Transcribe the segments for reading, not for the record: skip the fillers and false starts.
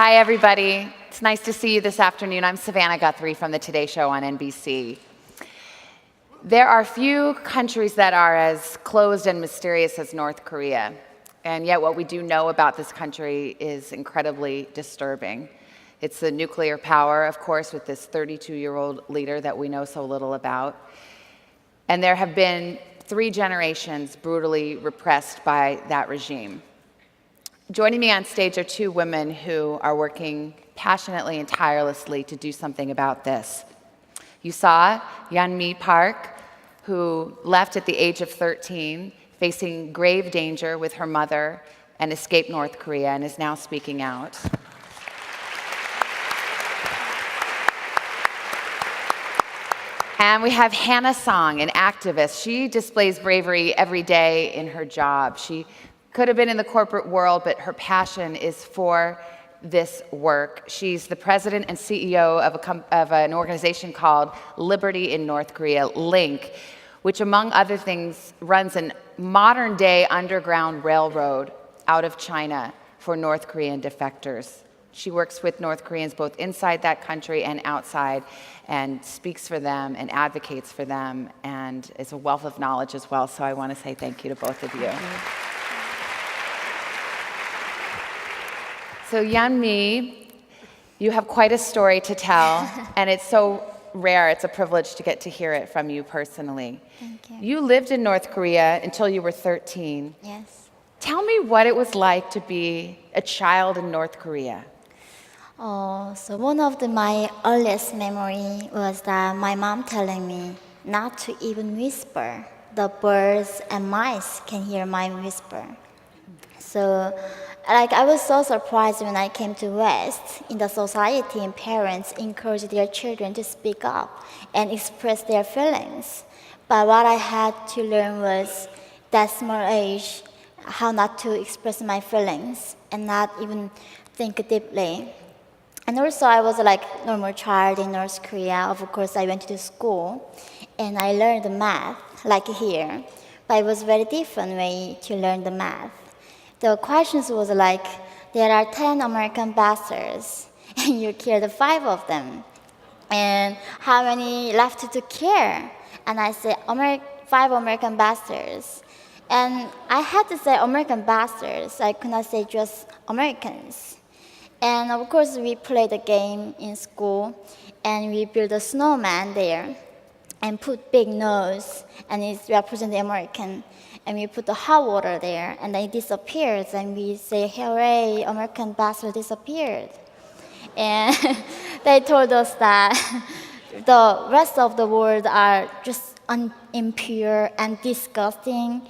Hi, everybody. It's nice to see you this afternoon. I'm Savannah Guthrie from the Today Show on NBC. There are few countries that are as closed and mysterious as North Korea, and yet what we do know about this country is incredibly disturbing. It's the nuclear power, of course, with this 32-year-old leader that we know so little about. And there have been 3 generations brutally repressed by that regime. Joining me on stage are 2 women who are working passionately and tirelessly to do something about this. You saw Yeonmi Park, who left at the age of 13, facing grave danger with her mother, and escaped North Korea and is now speaking out. And we have Hannah Song, an activist. She displays bravery every day in her job. She could have been in the corporate world, but her passion is for this work. She's the president and CEO of an organization called Liberty in North Korea, LINK, which among other things runs a modern-day underground railroad out of China for North Korean defectors. She works with North Koreans both inside that country and outside, and speaks for them and advocates for them, and is a wealth of knowledge as well. So I want to say thank you to both of you. So Yeonmi, you have quite a story to tell, and it's so rare, it's a privilege to get to hear it from you personally. Thank you. You lived in North Korea until you were 13. Yes. Tell me what it was like to be a child in North Korea. So one of my earliest memory was that my mom telling me not to even whisper. The birds and mice can hear my whisper. So, I was so surprised when I came to West. In the society, and parents encourage their children to speak up and express their feelings. But what I had to learn was that small age, how not to express my feelings and not even think deeply. And also, I was like normal child in North Korea. Of course, I went to school and I learned math like here, but it was very different way to learn the math. The questions was like, there are 10 American bastards, and you killed 5 of them. And how many left to kill? And I said, 5 American bastards. And I had to say American bastards. I could not say just Americans. And of course, we played the game in school, and we built a snowman there, and put big nose, and it represents the American. And we put the hot water there, and then it disappears, and we say, hooray, American bastard disappeared. And they told us that the rest of the world are just impure and disgusting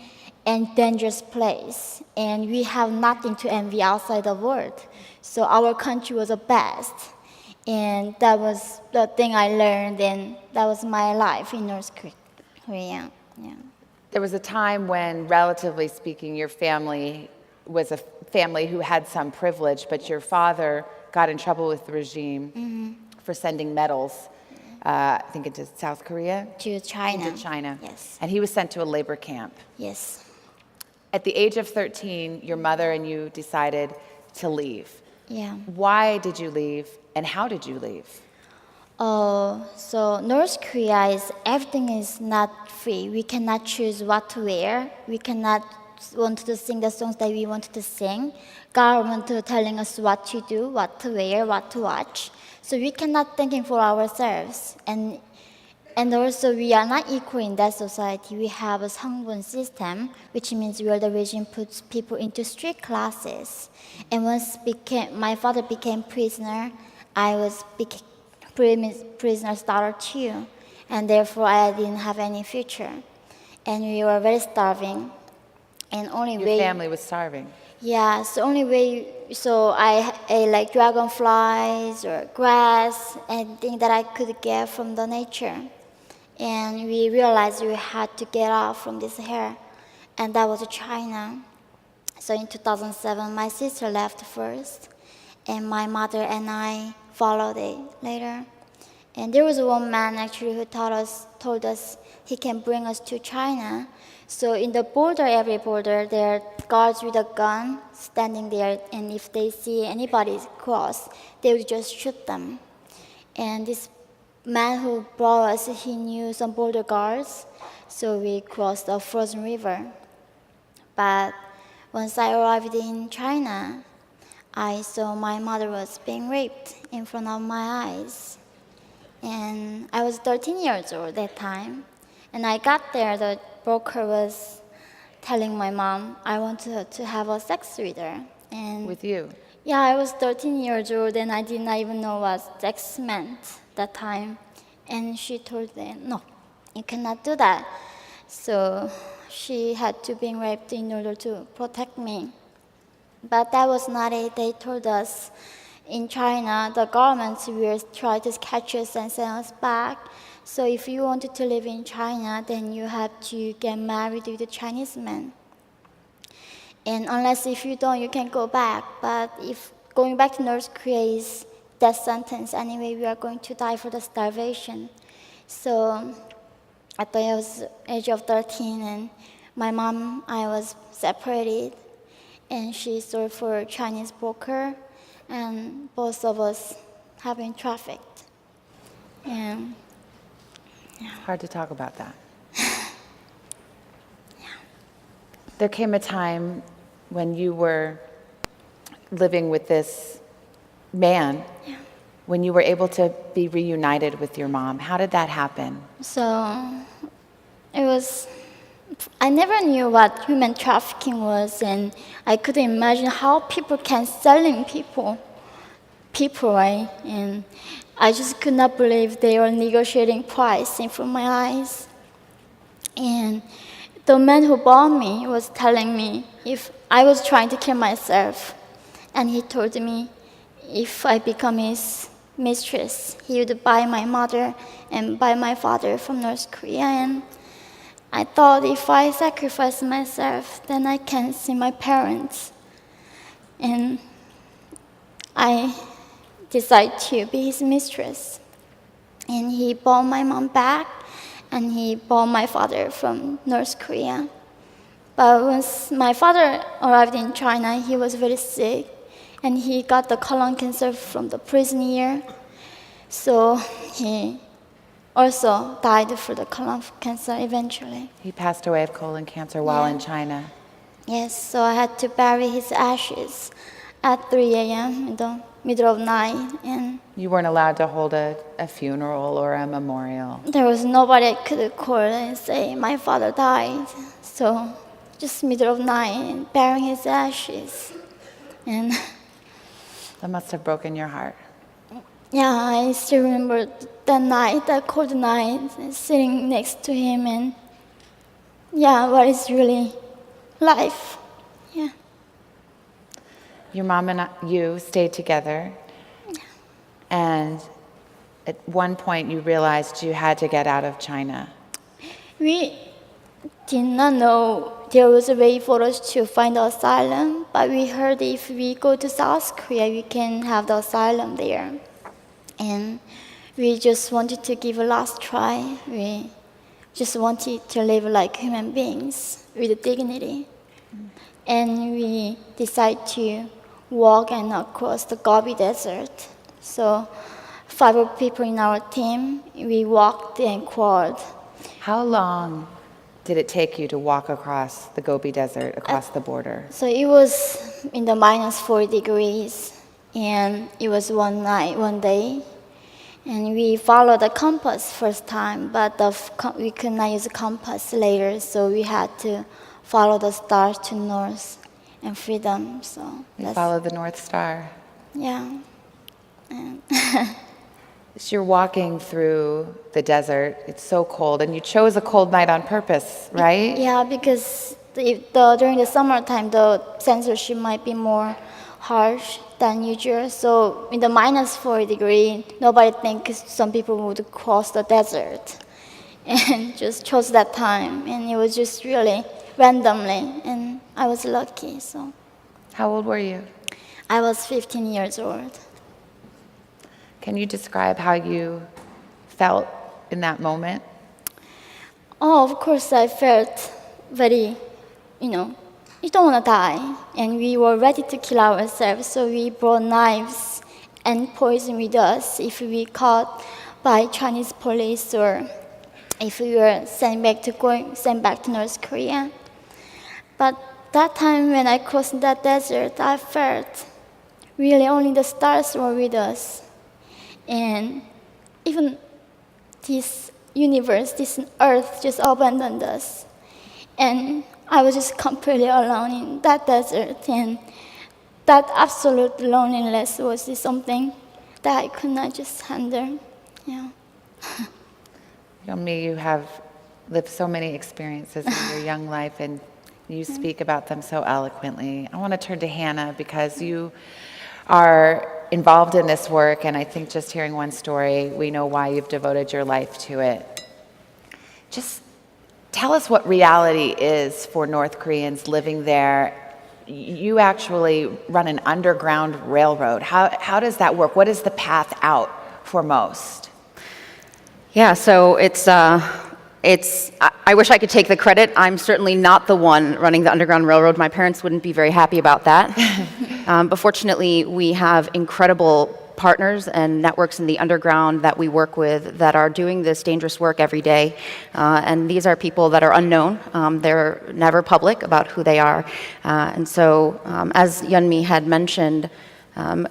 and dangerous place, and we have nothing to envy outside the world. So our country was the best, and that was the thing I learned, and that was my life in North Korea. Yeah. There was a time when, relatively speaking, your family was a family who had some privilege, but your father got in trouble with the regime for sending metals, I think into South Korea? To China. Into China. Yes. And he was sent to a labor camp. Yes. At the age of 13, your mother and you decided to leave. Yeah. Why did you leave, and how did you leave? So North Korea is, everything is not free. We cannot choose what to wear. We cannot want to sing the songs that we want to sing. Government telling us what to do, what to wear, what to watch. So we cannot thinking for ourselves. And also we are not equal in that society. We have a Sangbun system, which means where the regime puts people into strict classes. And once my father became prisoner, I was prisoner's daughter too, and therefore I didn't have any future, and we were very starving. And Your family was starving. Yeah, so only way. So I ate like dragonflies or grass, anything that I could get from the nature. And we realized we had to get out from this hair, and that was China. So in 2007, my sister left first, and my mother and I followed it later. And there was one man actually who told us he can bring us to China. So in the border, every border, there are guards with a gun standing there, and if they see anybody cross, they would just shoot them. And this man who brought us, he knew some border guards, so we crossed the frozen river. But once I arrived in China, I saw my mother was being raped in front of my eyes. And I was 13 years old at that time. And I got there, the broker was telling my mom I wanted to have a sex with her. And With you? yeah, I was 13 years old and I did not even know what sex meant that time. And she told me, no, you cannot do that. So she had to be raped in order to protect me. But that was not it. They told us in China, the government will try to catch us and send us back. So if you wanted to live in China, then you have to get married with a Chinese man. And unless if you don't, you can go back. But if going back to North Korea is death sentence, anyway, we are going to die for the starvation. So at the age of 13, and my mom, I was separated, and she sold for a Chinese broker, and both of us have been trafficked. And It's hard to talk about that. There came a time when you were living with this man, when you were able to be reunited with your mom. How did that happen? so it was, I never knew what human trafficking was, and I couldn't imagine how people can selling people, right? And I just could not believe they were negotiating price in front of my eyes. And the man who bought me was telling me if I was trying to kill myself, and he told me if I become his mistress, he would buy my mother and buy my father from North Korea. And I thought if I sacrifice myself, then I can see my parents. And I decided to be his mistress. And he bought my mom back, and he bought my father from North Korea. But once my father arrived in China, he was very sick, and he got the colon cancer from the prison year. So he also died for the colon cancer eventually. He passed away of colon cancer while Yeah. in China. Yes, so I had to bury his ashes at 3 a.m. in the middle of night, and You weren't allowed to hold a funeral or a memorial. there was nobody I could call and say my father died. So just middle of night and burying his ashes. And That must have broken your heart. yeah, I still remember that night, that cold night, sitting next to him, and yeah, what is really life? Yeah. Your mom and you stayed together, and at one point you realized you had to get out of China. We did not know there was a way for us to find asylum, but we heard if we go to South Korea, we can have the asylum there. And we just wanted to give a last try. We just wanted to live like human beings with dignity. And we decided to walk and across the Gobi Desert. So 5 people in our team, we walked and crawled. How long did it take you to walk across the Gobi Desert, across the border? So it was in the minus 4 degrees, and it was one night, one day. And we followed the compass first time, but we could not use the compass later, so we had to follow the stars to north and freedom. So You that's, followed the North Star. yeah. And So you're walking through the desert. It's so cold, and you chose a cold night on purpose, right? yeah, because during the summertime, the censorship might be more harsh than usual. So in the minus 4 degree, nobody thinks some people would cross the desert, and just chose that time. And it was just really randomly, and I was lucky. So How old were you? I was 15 years old. Can you describe how you felt in that moment? Oh, of course, I felt very, you don't want to die. And we were ready to kill ourselves, so we brought knives and poison with us if we caught by Chinese police or if we were sent back to North Korea. But that time when I crossed that desert, I felt really only the stars were with us. And even this universe, this earth just abandoned us. And I was just completely alone in that desert. And that absolute loneliness was just something that I could not just handle. Yeah. Yeonmi, you have lived so many experiences in your young life, and you speak about them so eloquently. I want to turn to Hannah because you are involved in this work, and I think just hearing one story, we know why you've devoted your life to it. Just tell us what reality is for North Koreans living there. You actually run an underground railroad. How does that work? What is the path out for most? Yeah, so I wish I could take the credit. I'm certainly not the one running the Underground Railroad. My parents wouldn't be very happy about that. But fortunately, we have incredible partners and networks in the underground that we work with that are doing this dangerous work every day. And these are people that are unknown. They're never public about who they are. And so, as Yeonmi had mentioned,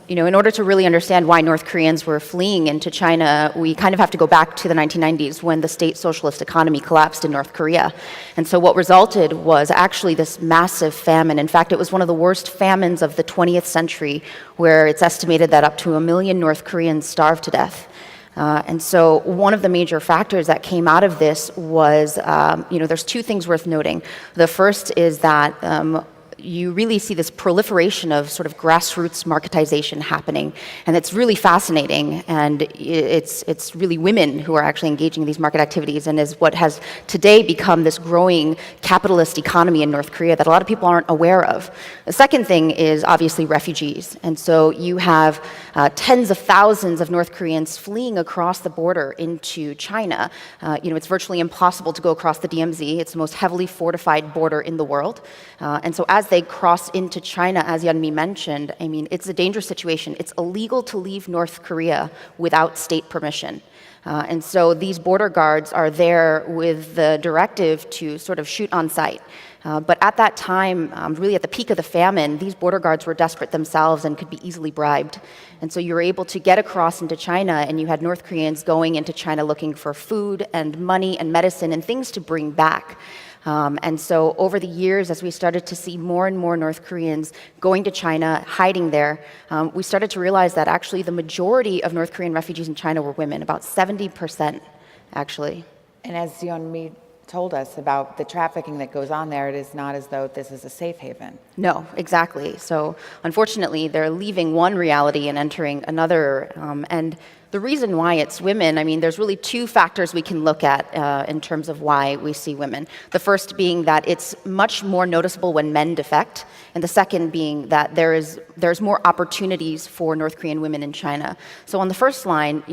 in order to really understand why North Koreans were fleeing into China, we kind of have to go back to the 1990s when the state socialist economy collapsed in North Korea. And so what resulted was actually this massive famine. In fact, it was one of the worst famines of the 20th century, where it's estimated that up to 1 million North Koreans starved to death. And so one of the major factors that came out of this was, there's two things worth noting. The first is that you really see this proliferation of sort of grassroots marketization happening, and it's really fascinating. And it's really women who are actually engaging in these market activities, and is what has today become this growing capitalist economy in North Korea that a lot of people aren't aware of. The second thing is obviously refugees, and so you have tens of thousands of North Koreans fleeing across the border into China. It's virtually impossible to go across the DMZ. It's the most heavily fortified border in the world, and so as they cross into China, as Yeonmi mentioned, it's a dangerous situation. It's illegal to leave North Korea without state permission. And so these border guards are there with the directive to sort of shoot on sight. But at that time, really at the peak of the famine, these border guards were desperate themselves and could be easily bribed. And so you were able to get across into China, and you had North Koreans going into China looking for food and money and medicine and things to bring back. And so over the years, as we started to see more and more North Koreans going to China, hiding there, we started to realize that actually the majority of North Korean refugees in China were women, about 70% actually. And as Yeonmi told us about the trafficking that goes on there, it is not as though this is a safe haven. No, exactly. So unfortunately, they're leaving one reality and entering another. And the reason why it's women, there's really two factors we can look at in terms of why we see women. The first being that it's much more noticeable when men defect, and the second being that there's more opportunities for North Korean women in China. So on the first line,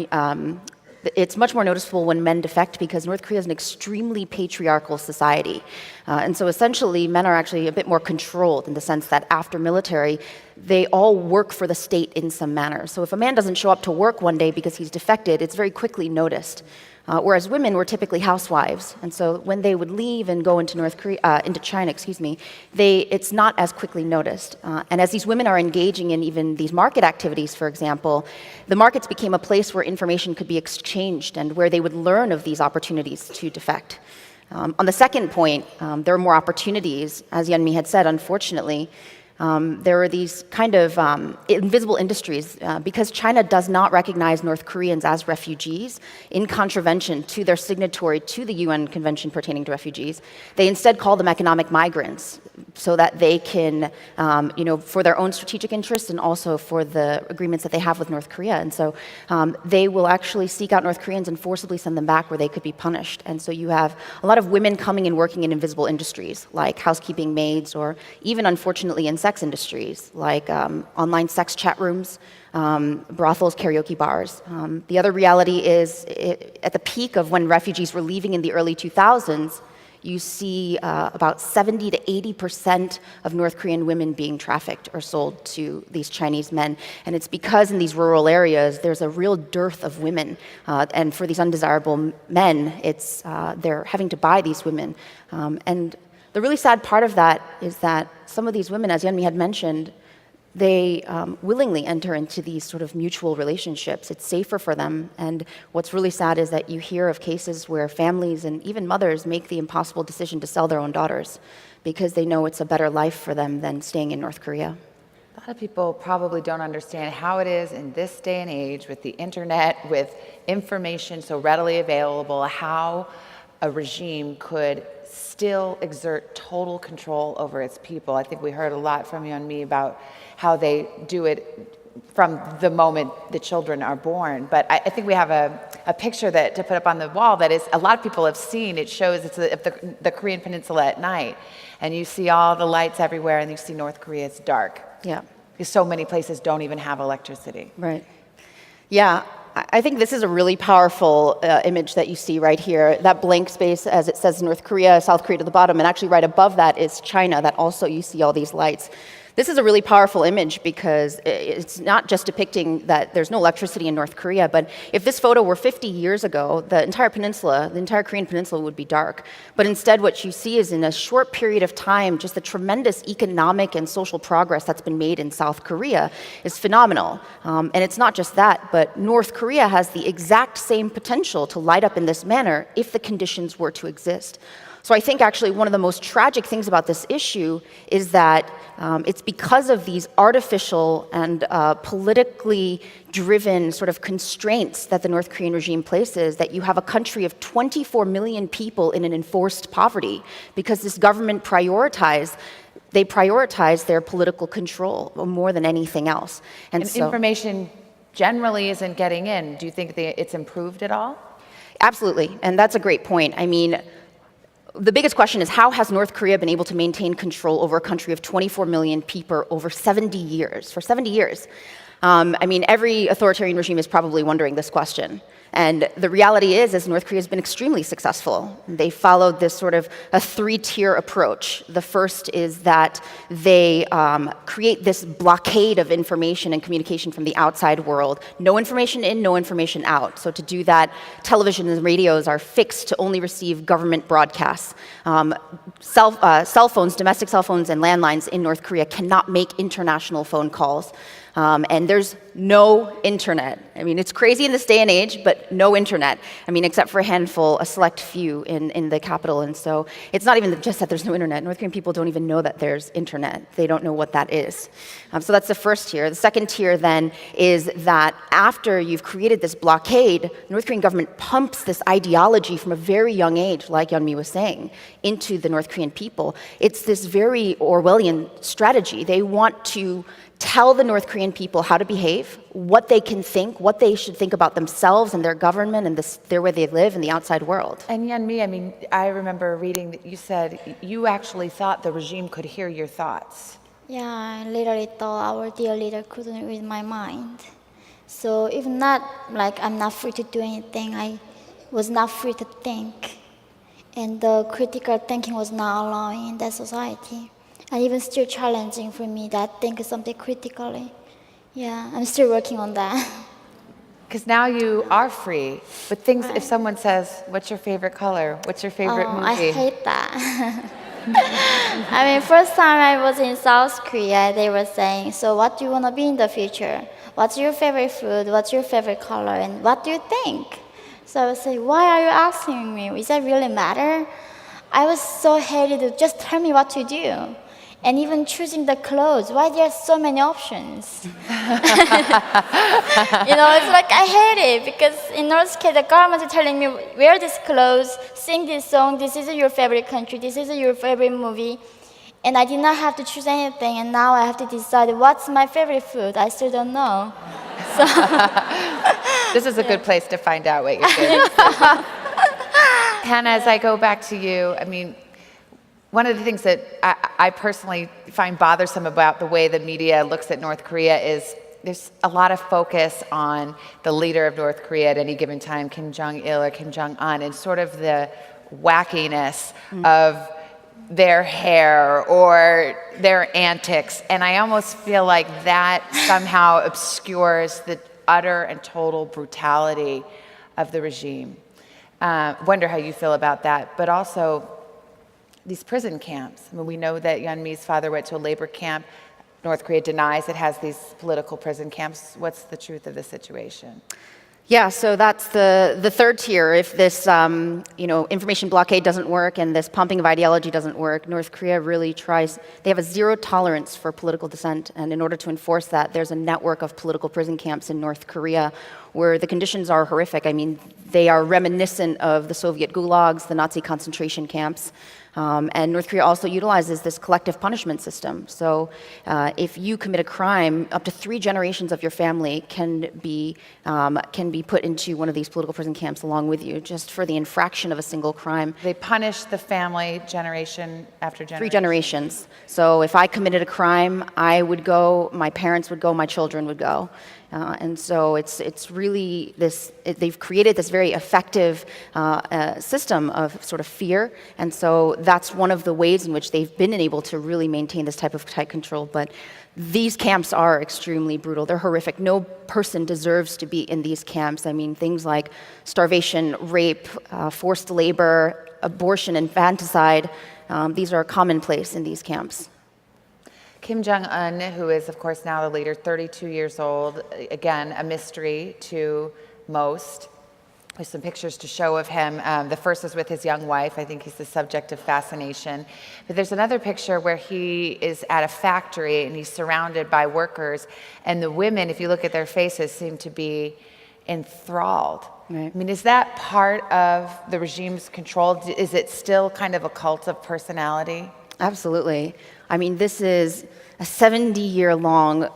it's much more noticeable when men defect because North Korea is an extremely patriarchal society. And so essentially, men are actually a bit more controlled in the sense that after military, they all work for the state in some manner. So if a man doesn't show up to work one day because he's defected, it's very quickly noticed. Whereas women were typically housewives, and so when they would leave and go into into China, it's not as quickly noticed. And as these women are engaging in even these market activities, for example, the markets became a place where information could be exchanged and where they would learn of these opportunities to defect. On the second point, there are more opportunities, as Yeonmi had said, unfortunately. There are these kind of invisible industries because China does not recognize North Koreans as refugees in contravention to their signatory to the UN Convention pertaining to refugees. They instead call them economic migrants so that they can, for their own strategic interests and also for the agreements that they have with North Korea. And so they will actually seek out North Koreans and forcibly send them back where they could be punished. And so you have a lot of women coming and working in invisible industries like housekeeping maids or even, unfortunately, in sex industries, like online sex chat rooms, brothels, karaoke bars. The other reality is, at the peak of when refugees were leaving in the early 2000s, you see about 70 to 80% of North Korean women being trafficked or sold to these Chinese men. And it's because in these rural areas, there's a real dearth of women. And for these undesirable men, they're having to buy these women. And the really sad part of that is that some of these women, as Yeonmi had mentioned, they willingly enter into these sort of mutual relationships. It's safer for them. And what's really sad is that you hear of cases where families and even mothers make the impossible decision to sell their own daughters because they know it's a better life for them than staying in North Korea. A lot of people probably don't understand how it is in this day and age with the internet, with information so readily available, how a regime could still exert total control over its people. I think we heard a lot from you and me about how they do it from the moment the children are born. But I think we have a picture to put up on the wall that is a lot of people have seen. It shows it's the Korean Peninsula at night, and you see all the lights everywhere, and you see North Korea. It's dark. Yeah. Because so many places don't even have electricity. Right. Yeah. I think this is a really powerful image that you see right here. That blank space, as it says North Korea, South Korea to the bottom, and actually right above that is China, that also you see all these lights. This is a really powerful image because it's not just depicting that there's no electricity in North Korea, but if this photo were 50 years ago, the entire peninsula, the entire Korean peninsula would be dark. But instead what you see is in a short period of time, just the tremendous economic and social progress that's been made in South Korea is phenomenal. And it's not just that, but North Korea has the exact same potential to light up in this manner if the conditions were to exist. So I think actually one of the most tragic things about this issue is that it's because of these artificial and politically driven sort of constraints that the North Korean regime places that you have a country of 24 million people in an enforced poverty because this government prioritize their political control more than anything else. And so, information generally isn't getting in. Do you think it's improved at all? Absolutely, and that's a great point. I mean, the biggest question is how has North Korea been able to maintain control over a country of 24 million people over 70 years? For 70 years. I mean, every authoritarian regime is probably wondering this question. And the reality is North Korea has been extremely successful. They followed this sort of a three-tier approach. The first is that they create this blockade of information and communication from the outside world. No information in, no information out. So to do that, television and radios are fixed to only receive government broadcasts. Cell phones, domestic cell phones and landlines in North Korea cannot make international phone calls. And there's no internet. I mean, it's crazy in this day and age, but no internet. I mean, except for a select few in the capital. And so it's not even just that there's no internet. North Korean people don't even know that there's internet. They don't know what that is. So that's the first tier. The second tier then is that after you've created this blockade, the North Korean government pumps this ideology from a very young age, like Yeonmi was saying, into the North Korean people. It's this very Orwellian strategy. They want to tell the North Korean people how to behave, what they can think, what they should think about themselves and their government and their way they live in the outside world. And Yeonmi, I mean, I remember reading that you said you actually thought the regime could hear your thoughts. Yeah, I literally thought our dear leader couldn't read my mind. So even not like I'm not free to do anything, I was not free to think. And the critical thinking was not allowing in that society. And even still challenging for me that think something critically. Yeah, I'm still working on that. Because now you are free, but things, if someone says, what's your favorite color? What's your favorite movie? I hate that. I mean, first time I was in South Korea, they were saying, so what do you want to be in the future? What's your favorite food? What's your favorite color? And what do you think? So I would say, why are you asking me? Does that really matter? I was so hated to just tell me what to do. And even choosing the clothes, why there are so many options? You know, it's like I hate it because in North Korea, the government is telling me, wear these clothes, sing this song, this is your favorite country, this is your favorite movie. And I did not have to choose anything, and now I have to decide what's my favorite food. I still don't know. So this is a good place to find out what your favorite food is. Hannah, as I go back to you, I mean, One of the things that I personally find bothersome about the way the media looks at North Korea is there's a lot of focus on the leader of North Korea at any given time, Kim Jong Il or Kim Jong Un, and sort of the wackiness of their hair or their antics. And I almost feel like that somehow obscures the utter and total brutality of the regime. Wonder how you feel about that. But also, these prison camps. I mean, we know that Yeonmi's father went to a labor camp. North Korea denies it has these political prison camps. What's the truth of the situation? Yeah, so that's the third tier. If this information blockade doesn't work and this pumping of ideology doesn't work, North Korea really tries. They have a zero tolerance for political dissent, and in order to enforce that, there's a network of political prison camps in North Korea where the conditions are horrific. I mean, they are reminiscent of the Soviet gulags, the Nazi concentration camps. And North Korea also utilizes this collective punishment system. So if you commit a crime, up to 3 generations of your family can be put into one of these political prison camps along with you, just for the infraction of a single crime. They punish the family generation after generation? 3 generations. So if I committed a crime, I would go, my parents would go, my children would go. And so it's really this, they've created this very effective system of sort of fear. And so that's one of the ways in which they've been able to really maintain this type of tight control. But these camps are extremely brutal. They're horrific. No person deserves to be in these camps. I mean, things like starvation, rape, forced labor, abortion, infanticide, these are commonplace in these camps. Kim Jong Un, who is, of course, now the leader, 32 years old, again, a mystery to most. There's some pictures to show of him. The first is with his young wife. I think he's the subject of fascination. But there's another picture where he is at a factory and he's surrounded by workers. And the women, if you look at their faces, seem to be enthralled. Right. I mean, is that part of the regime's control? Is it still kind of a cult of personality? Absolutely. I mean, this is a 70-year-long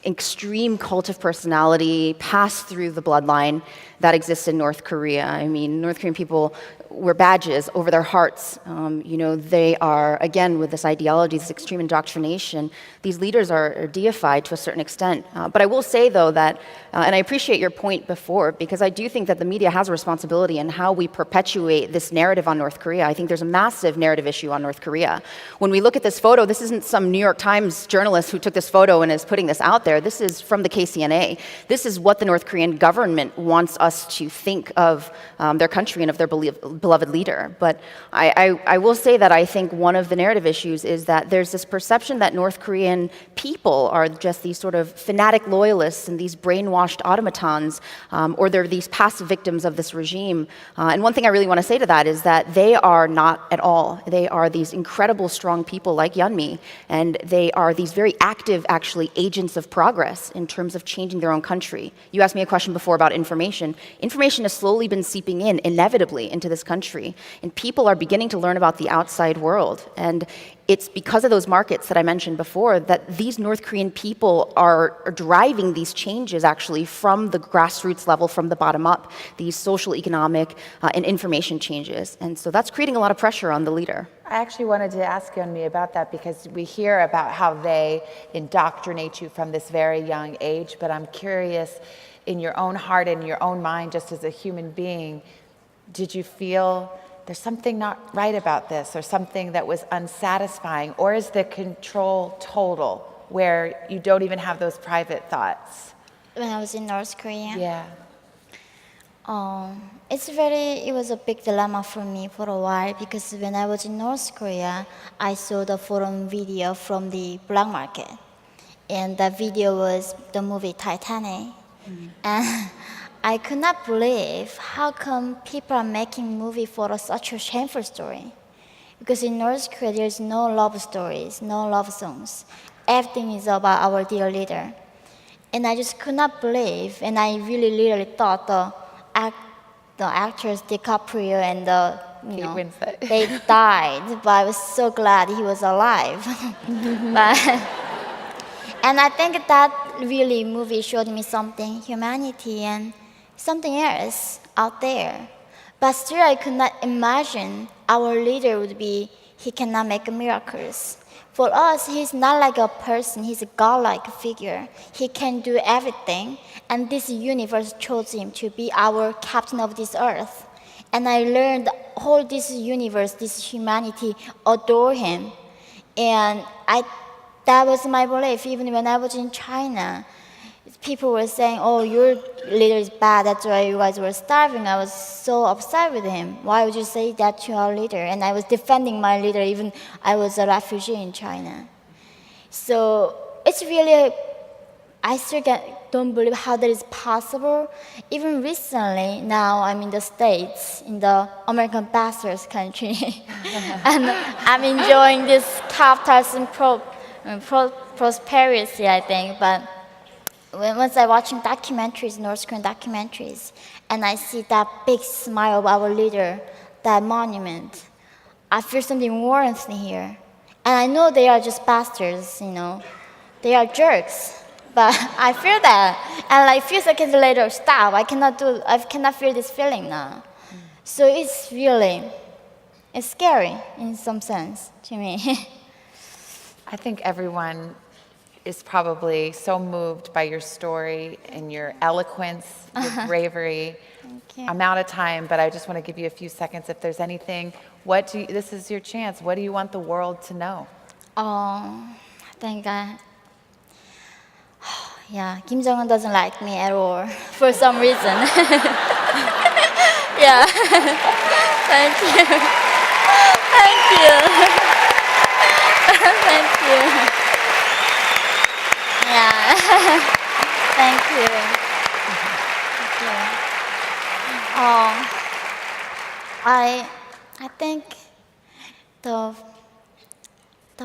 extreme cult of personality passed through the bloodline that exists in North Korea. I mean, North Korean people wear badges over their hearts. They are, again, with this ideology, this extreme indoctrination, these leaders are deified to a certain extent. But I will say, though, that, and I appreciate your point before, because I do think that the media has a responsibility in how we perpetuate this narrative on North Korea. I think there's a massive narrative issue on North Korea. When we look at this photo, this isn't some New York Times journalist who took this photo and is putting this out there. This is from the KCNA. This is what the North Korean government wants us to think of their country and of their beloved leader. But I will say that I think one of the narrative issues is that there's this perception that North Korean people are just these sort of fanatic loyalists and these brainwashed automatons, or they're these passive victims of this regime. And one thing I really want to say to that is that they are not at all. They are these incredible, strong people like Yeonmi, and they are these very active, actually, agents of progress in terms of changing their own country. You asked me a question before about information. Information has slowly been seeping in, inevitably, into this country. And people are beginning to learn about the outside world. And it's because of those markets that I mentioned before that these North Korean people are driving these changes, actually, from the grassroots level, from the bottom up, these social, economic, and information changes. And so that's creating a lot of pressure on the leader. I actually wanted to ask Yeonmi about that because we hear about how they indoctrinate you from this very young age, but I'm curious, in your own heart and your own mind, just as a human being, did you feel there's something not right about this or something that was unsatisfying? Or is the control total where you don't even have those private thoughts? When I was in North Korea? Yeah. It was a big dilemma for me for a while because when I was in North Korea, I saw the foreign video from the black market. And that video was the movie Titanic. And I could not believe how come people are making movie for such a shameful story. Because in North Korea, there's no love stories, no love songs. Everything is about our dear leader. And I just could not believe, and I really thought the actors DiCaprio and they died, but I was so glad he was alive. And I think that really movie showed me something, humanity and something else out there. But still I could not imagine our leader would be he cannot make miracles. For us, he's not like a person, he's a godlike figure. He can do everything, and this universe chose him to be our captain of this earth. And I learned all this universe, this humanity, adore him. And that was my belief, even when I was in China. People were saying, oh, your leader is bad, that's why you guys were starving. I was so upset with him. Why would you say that to our leader? And I was defending my leader, even I was a refugee in China. So it's really, I still don't believe how that is possible. Even recently, now I'm in the States, in the American bachelor's country. And I'm enjoying this capitalism prosperity, I think. But once I'm watching documentaries, North Korean documentaries, and I see that big smile of our leader, that monument, I feel something warmth in here. And I know they are just bastards, they are jerks, but I feel that. And like a few seconds later, stop, I cannot feel this feeling now. So it's scary in some sense to me. I think everyone is probably so moved by your story and your eloquence, your bravery. Thank you. I'm out of time, but I just want to give you a few seconds. If there's anything, this is your chance. What do you want the world to know? I think Kim Jong Un doesn't like me at all for some reason. Yeah. Thank you. Thank you. Thank you. Yeah. Thank you. Thank you. I think the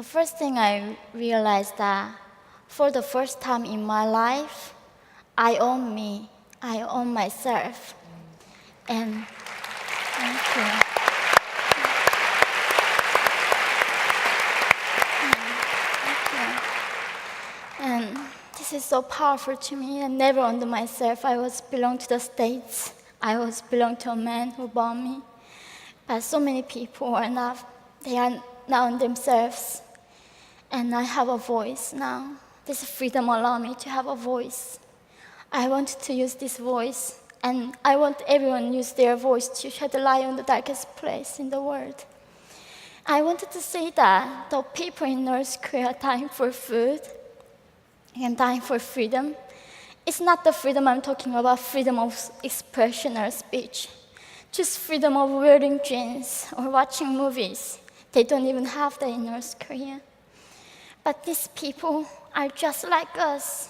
first thing I realized that for the first time in my life, I own me. I own myself. And thank you. And this is so powerful to me. I never owned myself. I was belong to the States. I was belong to a man who bought me. But so many people are not on themselves. And I have a voice now. This freedom allows me to have a voice. I want to use this voice. And I want everyone to use their voice to shed light on the darkest place in the world. I wanted to say that the people in North Korea are dying for food and dying for freedom. It's not the freedom I'm talking about, freedom of expression or speech. Just freedom of wearing jeans or watching movies. They don't even have that in North Korea. But these people are just like us.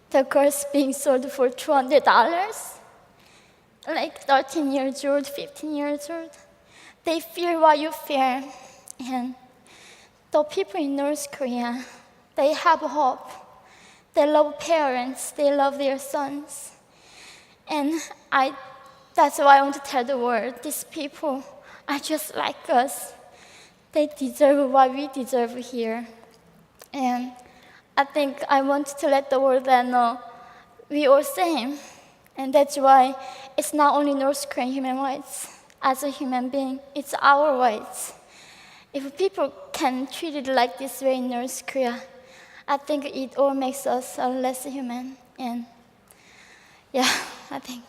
The girls being sold for $200, like 13 years old, 15 years old. They fear what you fear. And the people in North Korea, they have hope. They love parents, they love their sons. And that's why I want to tell the world, these people are just like us. They deserve what we deserve here. And I think I want to let the world know we are same. And that's why it's not only North Korean human rights. As a human being, it's our rights. If people can treat it like this way in North Korea, I think it all makes us less human. And yeah, I think.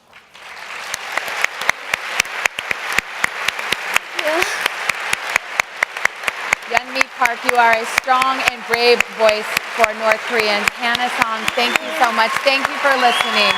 Yeah. Yeonmi Park, you are a strong and brave voice for North Koreans. Hannah Song, thank you so much. Thank you for listening.